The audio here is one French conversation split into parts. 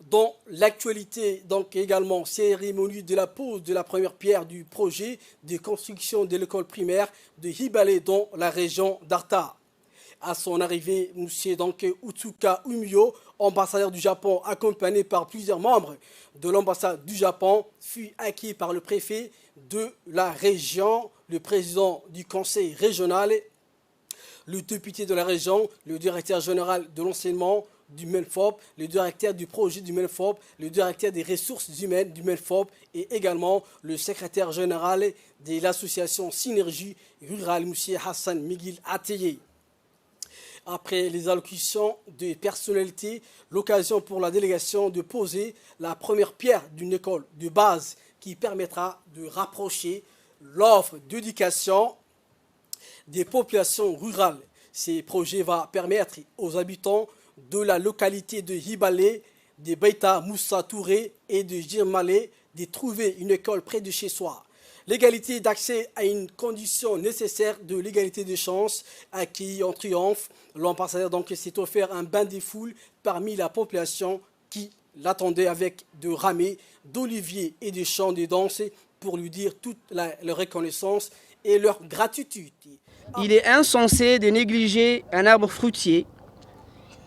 Dans l'actualité, donc également, cérémonie de la pose de la première pierre du projet de construction de l'école primaire de Hibale dans la région d'Arta. À son arrivée, M. Utsuka Umio, ambassadeur du Japon, accompagné par plusieurs membres de l'ambassade du Japon, fut accueilli par le préfet de la région, le président du conseil régional, le député de la région, le directeur général de l'enseignement du MENFOP, le directeur du projet du MENFOP, le directeur des ressources humaines du MENFOP et également le secrétaire général de l'association Synergie Rurale, M. Hassan Miguel Ateye. Après les allocutions de personnalités, l'occasion pour la délégation de poser la première pierre d'une école de base qui permettra de rapprocher l'offre d'éducation des populations rurales. Ces projets vont permettre aux habitants de la localité de Hibale, de Beita Moussa Touré et de Jirmale de trouver une école près de chez soi. L'égalité d'accès à une condition nécessaire de l'égalité de chance acquis en triomphe. L'ambassadeur s'est offert un bain des foules parmi la population qui l'attendait avec de ramées, d'oliviers et de chants de danse pour lui dire toute leur reconnaissance et leur gratitude. Il est insensé de négliger un arbre fruitier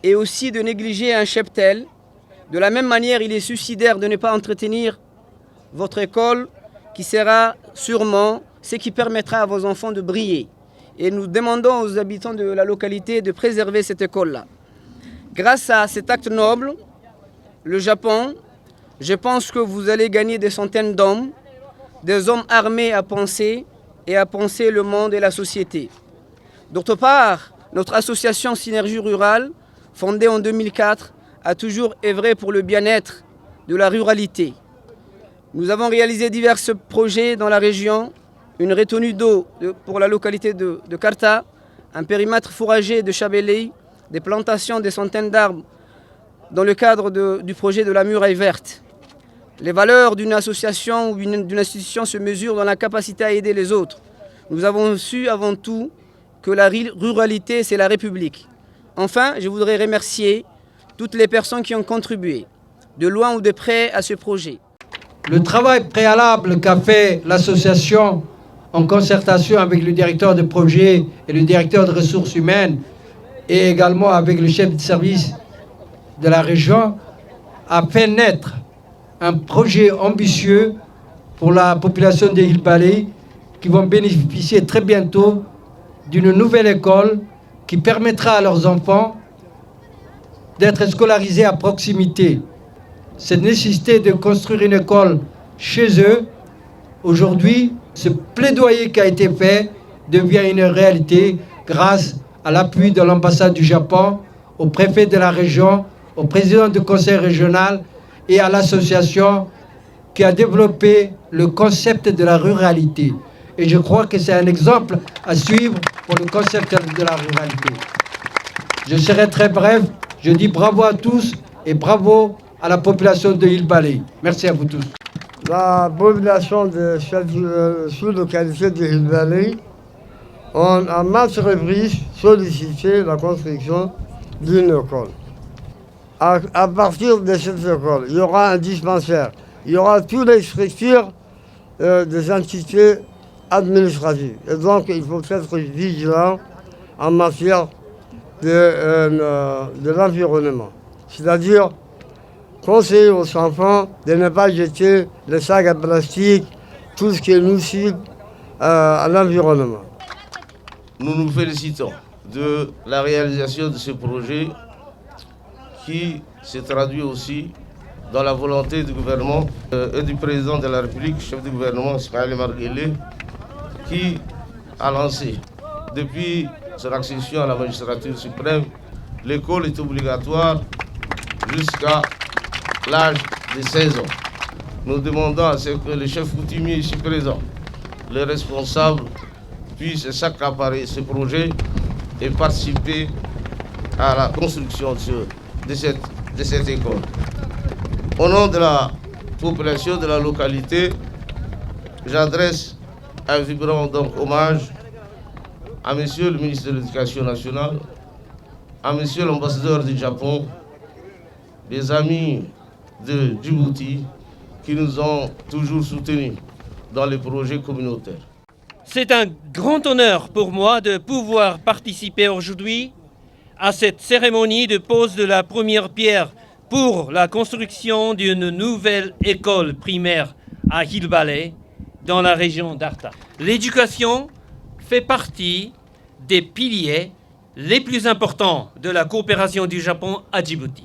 et aussi de négliger un cheptel. De la même manière, il est suicidaire de ne pas entretenir votre école qui sera sûrement ce qui permettra à vos enfants de briller. Et nous demandons aux habitants de la localité de préserver cette école-là. Grâce à cet acte noble, le Japon, je pense que vous allez gagner des centaines d'hommes, des hommes armés à penser le monde et la société. D'autre part, notre association Synergie Rurale, fondée en 2004, a toujours œuvré pour le bien-être de la ruralité. Nous avons réalisé divers projets dans la région, une retenue d'eau pour la localité de Karta, un périmètre fourrager de Chabelei, des plantations de centaines d'arbres dans le cadre du projet de la muraille verte. Les valeurs d'une association ou d'une institution se mesurent dans la capacité à aider les autres. Nous avons su avant tout que la ruralité, c'est la République. Enfin, je voudrais remercier toutes les personnes qui ont contribué, de loin ou de près, à ce projet. Le travail préalable qu'a fait l'association en concertation avec le directeur de projet et le directeur de ressources humaines et également avec le chef de service de la région a fait naître un projet ambitieux pour la population de Hibale qui vont bénéficier très bientôt d'une nouvelle école qui permettra à leurs enfants d'être scolarisés à proximité. Cette nécessité de construire une école chez eux, aujourd'hui, ce plaidoyer qui a été fait devient une réalité grâce à l'appui de l'ambassade du Japon, au préfet de la région, au président du conseil régional et à l'association qui a développé le concept de la ruralité. Et je crois que c'est un exemple à suivre pour le concept de la ruralité. Je serai très bref. Je dis bravo à tous et bravo à la population de Hibale. Merci à vous tous. La population de cette sous-localité de Hibale ont à maintes reprises sollicité la construction d'une école. À partir de cette école, il y aura un dispensaire. Il y aura toutes les structures des entités administratives. Et donc, il faut être vigilant en matière de l'environnement. C'est-à-dire conseiller aux enfants de ne pas jeter les sacs à plastique, tout ce qui est nuisible à l'environnement. Nous nous félicitons de la réalisation de ce projet qui se traduit aussi dans la volonté du gouvernement et du président de la République, chef du gouvernement Ismaël Omar Guelleh, qui a lancé depuis son accession à la magistrature suprême, l'école est obligatoire jusqu'à l'âge de 16 ans. Nous demandons à ce que le chef coutumier ici présent, les responsables, puissent s'accaparer ce projet et participer à la construction de cette école. Au nom de la population de la localité, j'adresse un vibrant hommage à Monsieur le ministre de l'Éducation nationale, à Monsieur l'ambassadeur du Japon, des amis de Djibouti qui nous ont toujours soutenus dans les projets communautaires. C'est un grand honneur pour moi de pouvoir participer aujourd'hui à cette cérémonie de pose de la première pierre pour la construction d'une nouvelle école primaire à Hillbaleh, dans la région d'Arta. L'éducation fait partie des piliers les plus importants de la coopération du Japon à Djibouti.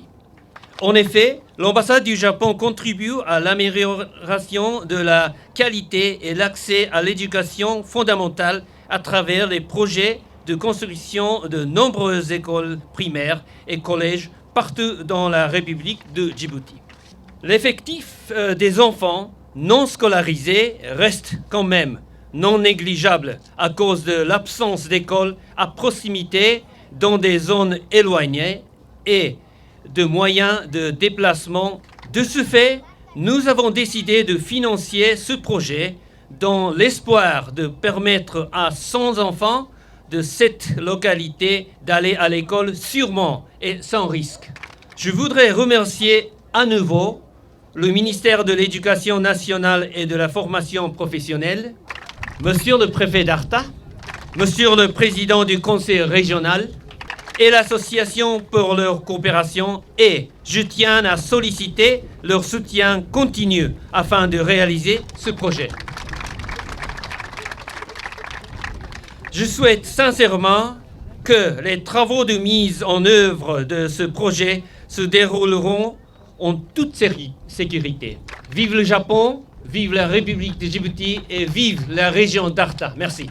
En effet, l'ambassade du Japon contribue à l'amélioration de la qualité et l'accès à l'éducation fondamentale à travers les projets de construction de nombreuses écoles primaires et collèges partout dans la République de Djibouti. L'effectif des enfants non scolarisés reste quand même non négligeable à cause de l'absence d'écoles à proximité dans des zones éloignées et de moyens de déplacement. De ce fait, nous avons décidé de financer ce projet dans l'espoir de permettre à 100 enfants de cette localité d'aller à l'école sûrement et sans risque. Je voudrais remercier à nouveau le ministère de l'Éducation nationale et de la formation professionnelle, Monsieur le préfet d'Arta, Monsieur le président du conseil régional et l'association pour leur coopération, et je tiens à solliciter leur soutien continu afin de réaliser ce projet. Je souhaite sincèrement que les travaux de mise en œuvre de ce projet se dérouleront en toute sécurité. Vive le Japon, vive la République de Djibouti et vive la région d'Arta. Merci.